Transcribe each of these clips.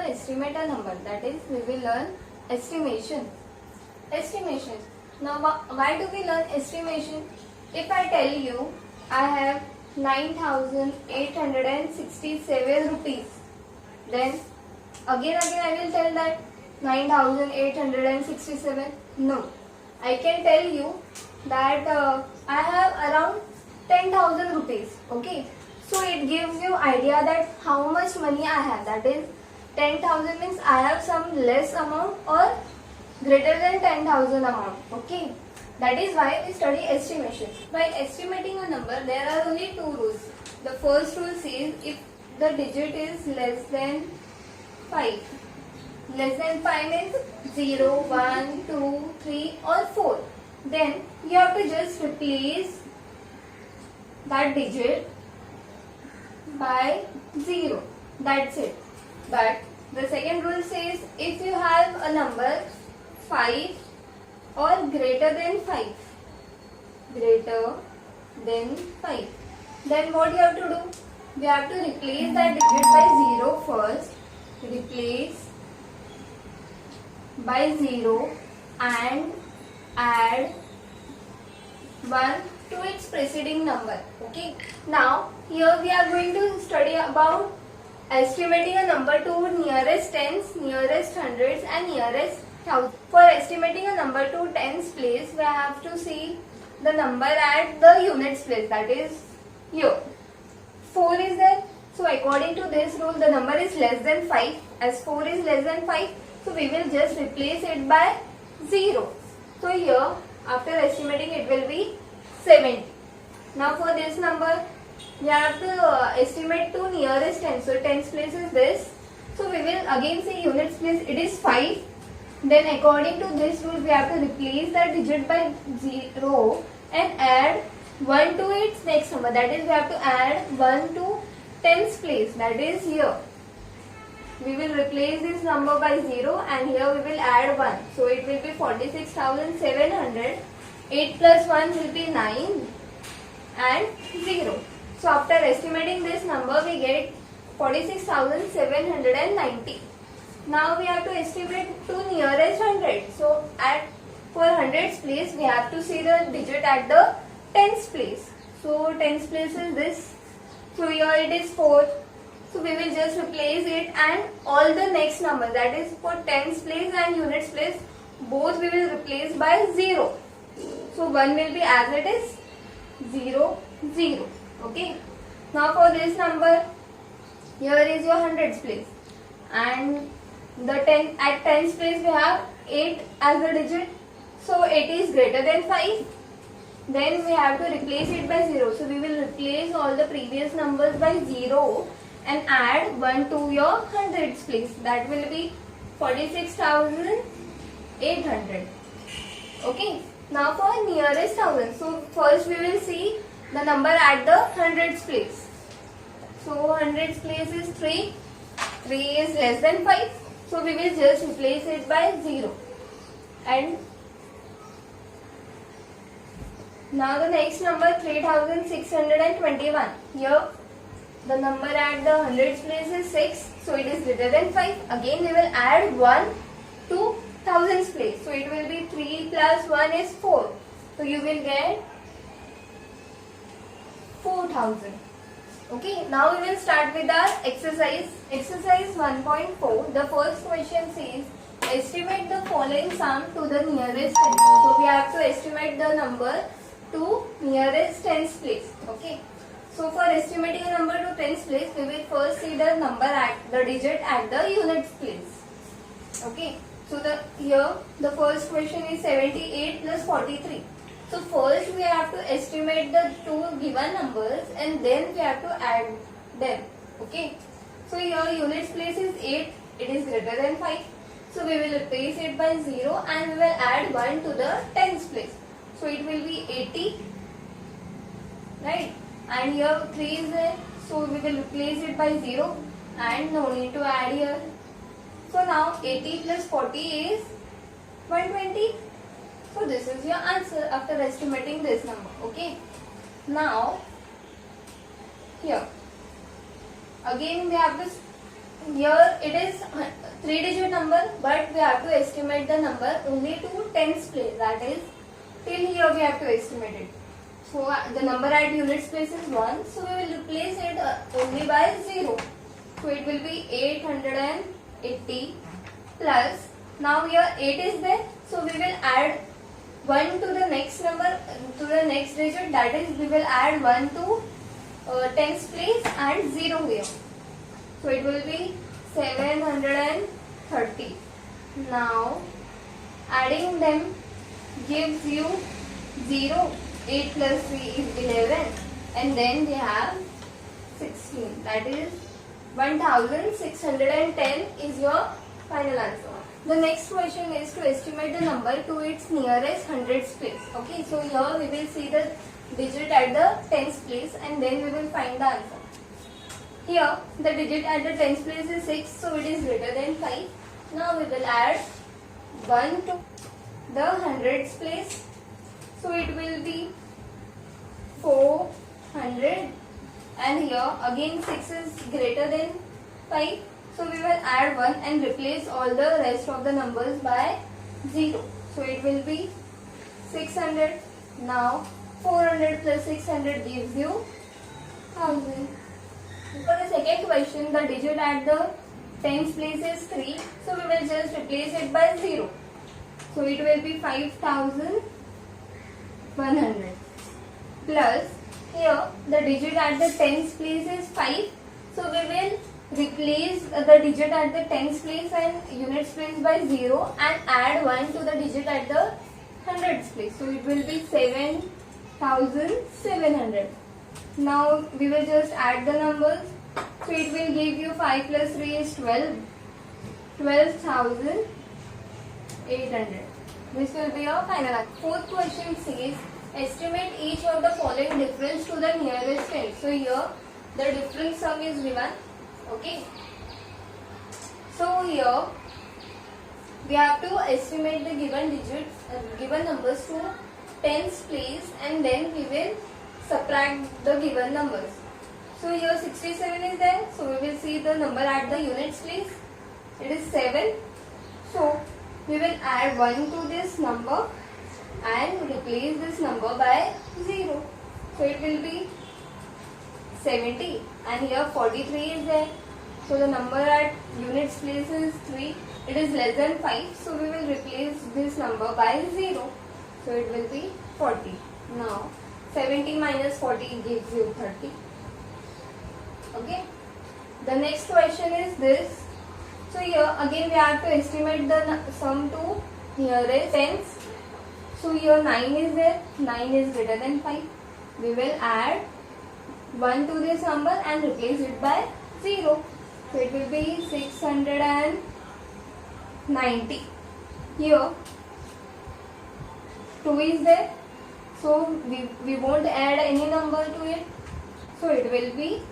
to estimate a number, that is we will learn estimation. Estimation. Now why do we learn estimation? If I tell you I have 9,867 rupees, then again I will tell that 9,867. No, I can tell you that I have around 10,000 rupees. Okay, so it gives you idea that how much money I have. That is 10,000 means I have some less amount or greater than 10,000 amount. Okay, that is why we study estimation. By estimating a number, there are only two rules. The first rule says if the digit is less than 5. Less than 5 means 0, 1, 2, 3 or 4. Then you have to just replace that digit by 0. That's it. But the second rule says if you have a number 5 or greater than 5, then what you have to do? We have to replace that digit by 0 first. Replace by 0 and add 1 to its preceding number. Okay. Now here we are going to study about estimating a number to nearest tens, nearest hundreds and nearest thousands. For estimating a number to tens place, we have to see the number at the units place, that is here. 4 is there. So according to this rule, the number is less than 5. As 4 is less than 5, so we will just replace it by 0. So here after estimating it will be 70. Now for this number we have to estimate to nearest tens. So tens place is this. So we will again see units place, it is 5. Then according to this rule we have to replace that digit by 0 and add 1 to its next number. That is we have to add 1 to tens place, that is here. We will replace this number by 0 and here we will add 1. So it will be 46,700. 8 plus 1 will be 9 and 0. So after estimating this number we get 46,790. Now we have to estimate to nearest hundred. So for hundreds place we have to see the digit at the tens place. So tens place is this. So here it is 4. So we will just replace it and all the next numbers, that is for tens place and units place, both we will replace by 0. So 1 will be as it is, 0, 0. Okay. Now for this number, here is your hundreds place and at tens place we have 8 as a digit. So 8 is greater than 5. Then we have to replace it by 0. So we will replace all the previous numbers by 0 and add 1 to your hundreds place. That will be 46,800. Okay. Now for nearest thousand. So first we will see the number at the hundreds place. So hundreds place is 3. 3 is less than 5. So we will just replace it by 0. And now the next number 3,621. Here the number at the hundreds place is 6. So it is greater than 5. Again we will add 1 to thousands place. So it will be 3 plus 1 is 4. So you will get 4,000. Okay. Now we will start with our exercise. Exercise 1.4. The first question says estimate the following sum to the nearest tens. So we have to estimate the number to nearest tens place. Okay. So for estimating a number to tens place, we will first see the number at the digit at the units place. Okay. So here the first question is 78 plus 43. So first we have to estimate the two given numbers and then we have to add them. Okay. So here units place is 8. It is greater than 5. So we will replace it by 0 and we will add 1 to the tens place. So it will be 80. Right. And here 3 is there. So we will replace it by 0 and no need to add here. So now 80 plus 40 is 120. So this is your answer after estimating this number. Okay. Now here again we have to here it is 3-digit number, but we have to estimate the number only to tens place. That is, till here we have to estimate it. So the number at units place is 1. So we will replace it only by 0. So it will be 880 plus. Now here 8 is there. So we will add 1 to the next number, to the next digit. That is, we will add 1 to tens place and 0 here. So it will be 730. Now adding them gives you 0. 8 plus 3 is 11, and then we have 16. That is 1610 is your final answer. The next question is to estimate the number to its nearest hundreds place. Okay, so here we will see the digit at the tens place and then we will find the answer. Here the digit at the tens place is 6, so it is greater than 5. Now we will add 1 to the hundreds place. So it will be 400, and here again 6 is greater than 5. So we will add 1 and replace all the rest of the numbers by 0. So it will be 600. Now 400 plus 600 gives you 1000. For the second question, the digit at the tens place is 3. So we will just replace it by 0. So it will be 5100 plus, here the digit at the tens place is 5. So we will replace the digit at the tens place and units place by 0 and add 1 to the digit at the hundreds place. So it will be 7700. Now we will just add the numbers. So it will give you 5 plus 3 is 12. 12,800. This will be your final answer. Fourth question says, estimate each of the following difference to the nearest tens. So here the difference sum is given. Okay. So here we have to estimate the given digits, given numbers to tens place, and then we will subtract the given numbers. So here 67 is there. So we will see the number at the units place. It is 7. So we will add 1 to this number and replace this number by 0. So it will be 70, and here 43 is there. So the number at units place is 3. It is less than 5. So we will replace this number by 0. So it will be 40. Now 70 minus 40 gives you 30. Okay. The next question is this. So here again we have to estimate the sum to nearest tens. So here 9 is there. 9 is greater than 5. We will add 1 to this number and replace it by 0. So it will be 690. Here 2 is there. So we won't add any number to it. So it will be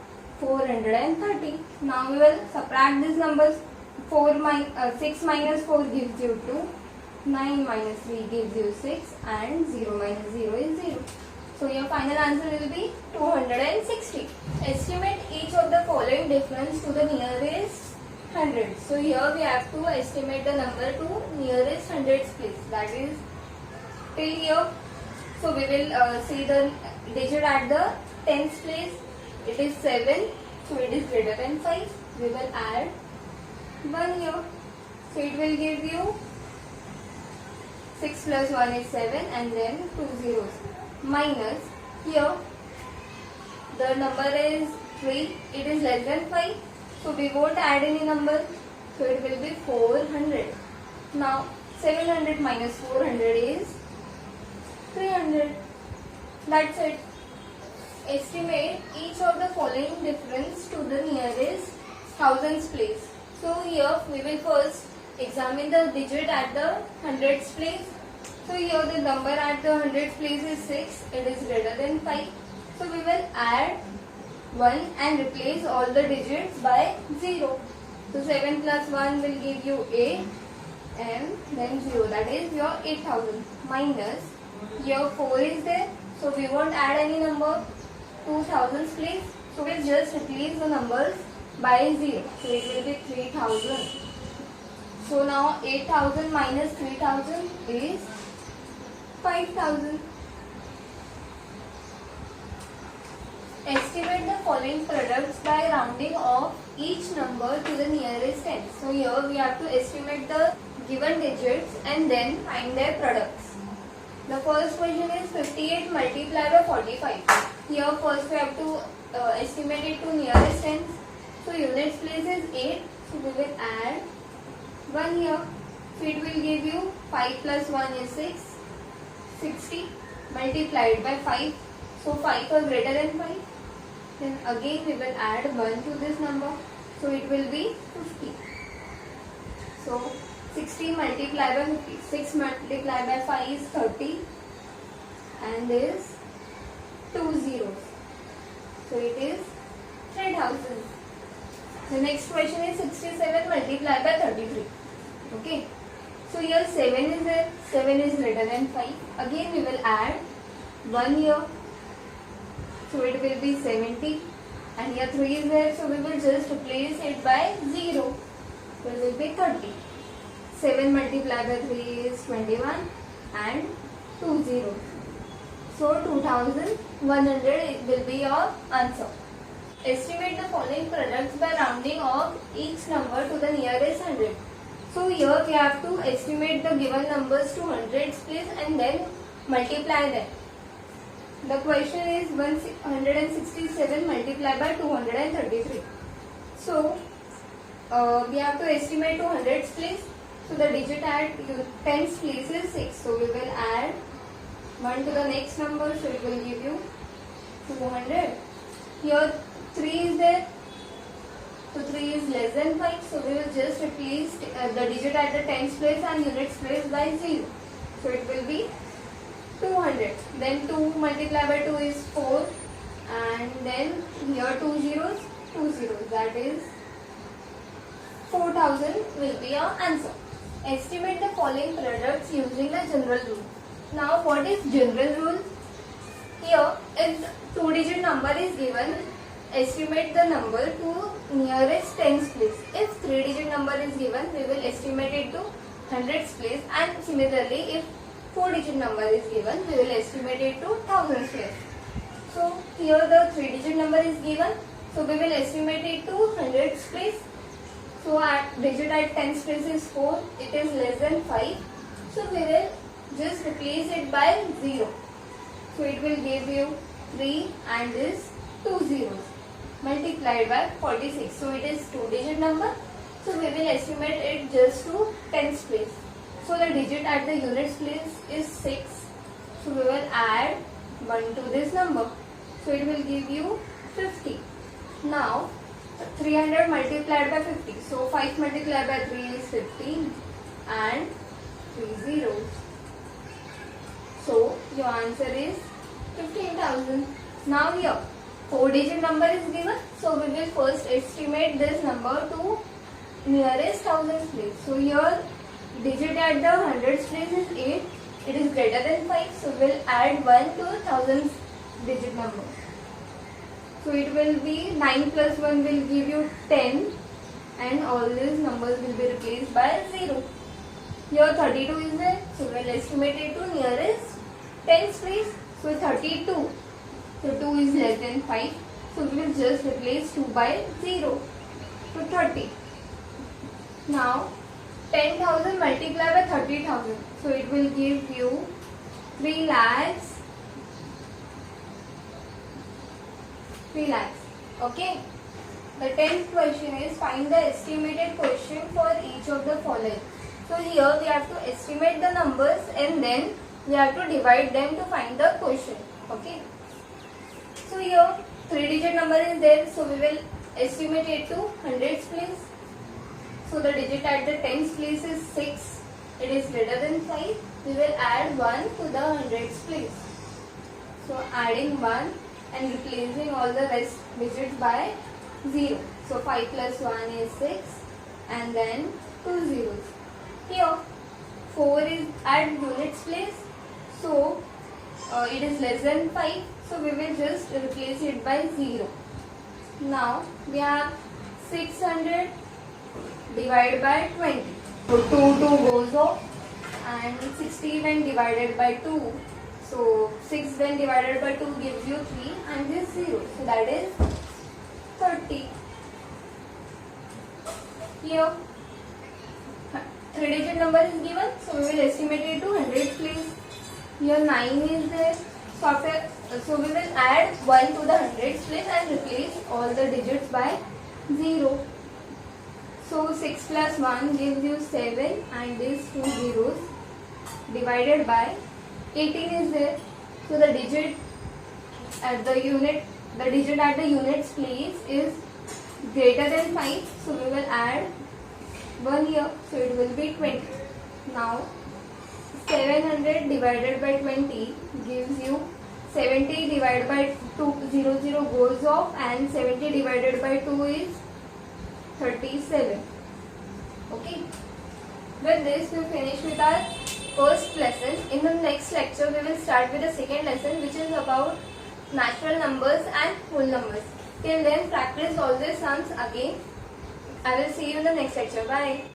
430. Now we will subtract these numbers. 6 minus 4 gives you 2. 9 minus 3 gives you 6, and 0 minus 0 is 0. So your final answer will be 260. Estimate each of the following difference to the nearest hundred. So here we have to estimate the number to nearest hundreds place. That is till here. So we will see the digit at the tens place. It is 7. So it is greater than 5. We will add 1 here. So it will give you 6 plus 1 is 7, and then 2 zeros. Minus, here the number is 3. It is less than 5. So we won't add any number. So it will be 400. Now 700 minus 400 is 300. That's it. Estimate each of the following difference to the nearest thousands place. So here we will first examine the digit at the hundreds place. So here the number at the hundreds place is 6. It is greater than 5. So we will add 1 and replace all the digits by 0. So 7 plus 1 will give you 8, and then 0. That is your 8000. Minus, here 4 is there. So we won't add any number to thousands place. So we'll just replace the numbers by 0. So it will be 3000. So now 8000 minus 3000 is 5000. Estimate the following products by rounding off each number to the nearest tens. So here we have to estimate the given digits and then find their products. The first question is 58 multiplied by 45. Here first we have to estimate it to nearest tens. So units place is 8. So we will add 1 here. So it will give you 5 plus 1 is 6. 60 multiplied by 5. So 5 are greater than 5. Then again we will add 1 to this number. So it will be 50. So 60 multiplied by 50. 6 multiplied by 5 is 30. And this 2 zeros. So it is 3000. The next question is 67 multiplied by 33. Okay. So here 7 is there. 7 is greater than 5. Again we will add 1 here. So it will be 70. And here 3 is there. So we will just replace it by 0. So it will be 30. 7 multiplied by 3 is 21. And 2 zeros. So 2100 will be your answer. Estimate the following products by rounding off each number to the nearest hundred. So here we have to estimate the given numbers to hundreds place and then multiply them. The question is 167 multiplied by 233. So we have to estimate to hundreds place. So the digit at tens place is 6. So we will add 1 to the next number. So it will give you 200. Here 3 is there. So 3 is less than 5. So we will just replace the digit at the tens place and units place by 0. So it will be 200. Then 2 multiplied by 2 is 4. And then here 2 zeros, 2 zeros. That is 4000 will be your answer. Estimate the following products using the general rule. Now what is general rule? Here if 2-digit number is given, estimate the number to nearest tens place. If 3-digit number is given, we will estimate it to hundreds place, and similarly if 4-digit number is given, we will estimate it to thousands place. So here the 3-digit number is given, so we will estimate it to hundreds place. So at digit at tens place is 4, it is less than 5. So we will just replace it by 0. So it will give you 3 and this 2 zeros multiplied by 46. So it is 2-digit number. So we will estimate it just to tens place. So the digit at the units place is 6. So we will add 1 to this number. So it will give you 50. Now 300 multiplied by 50. So 5 multiplied by 3 is 15 and 3 zeros. So your answer is 15,000. Now here 4-digit number is given. So we will first estimate this number to nearest thousands place. So here digit at the hundreds place is 8. It is greater than 5. So we will add 1 to thousands digit number. So it will be 9 plus 1 will give you 10 and all these numbers will be replaced by 0. Here 32 is there. So we will estimate it to nearest tens place. So 32. So 2 is less than 5. So we will just replace 2 by 0. So 30. Now 10,000 multiplied by 30,000. So it will give you 3 lakhs. 3 lakhs. Okay. The 10th question is find the estimated quotient for each of the following. So here we have to estimate the numbers and then we have to divide them to find the quotient. Okay. So here 3-digit number is there. So we will estimate it to hundreds place. So the digit at the tens place is 6. It is greater than 5. We will add 1 to the hundreds place. So adding 1 and replacing all the rest digits by 0. So 5 plus 1 is 6 and then 2 zeros. Here 4 is at units place. So it is less than 5. So we will just replace it by 0. Now we have 600 divided by 20. So 2 goes off, and 60 when divided by 2. So 6 when divided by 2 gives you 3 and this 0. So that is 30. Here 3-digit number is given, so we will estimate it to hundreds place. Here 9 is there. So we will add 1 to the hundreds place and replace all the digits by 0. So 6 plus 1 gives you 7 and these 2 zeros divided by 18 is there. So the digit at the units place is greater than 5. So we will add 1 here. So it will be 20. Now 700 divided by 20 gives you 70 divided by 2, 0 goes off, and 70 divided by 2 is 37. Okay. With this we finish with our first lesson. In the next lecture we will start with the second lesson, which is about natural numbers and whole numbers. Till then, practice all these sums again. I will see you in the next lecture. Bye.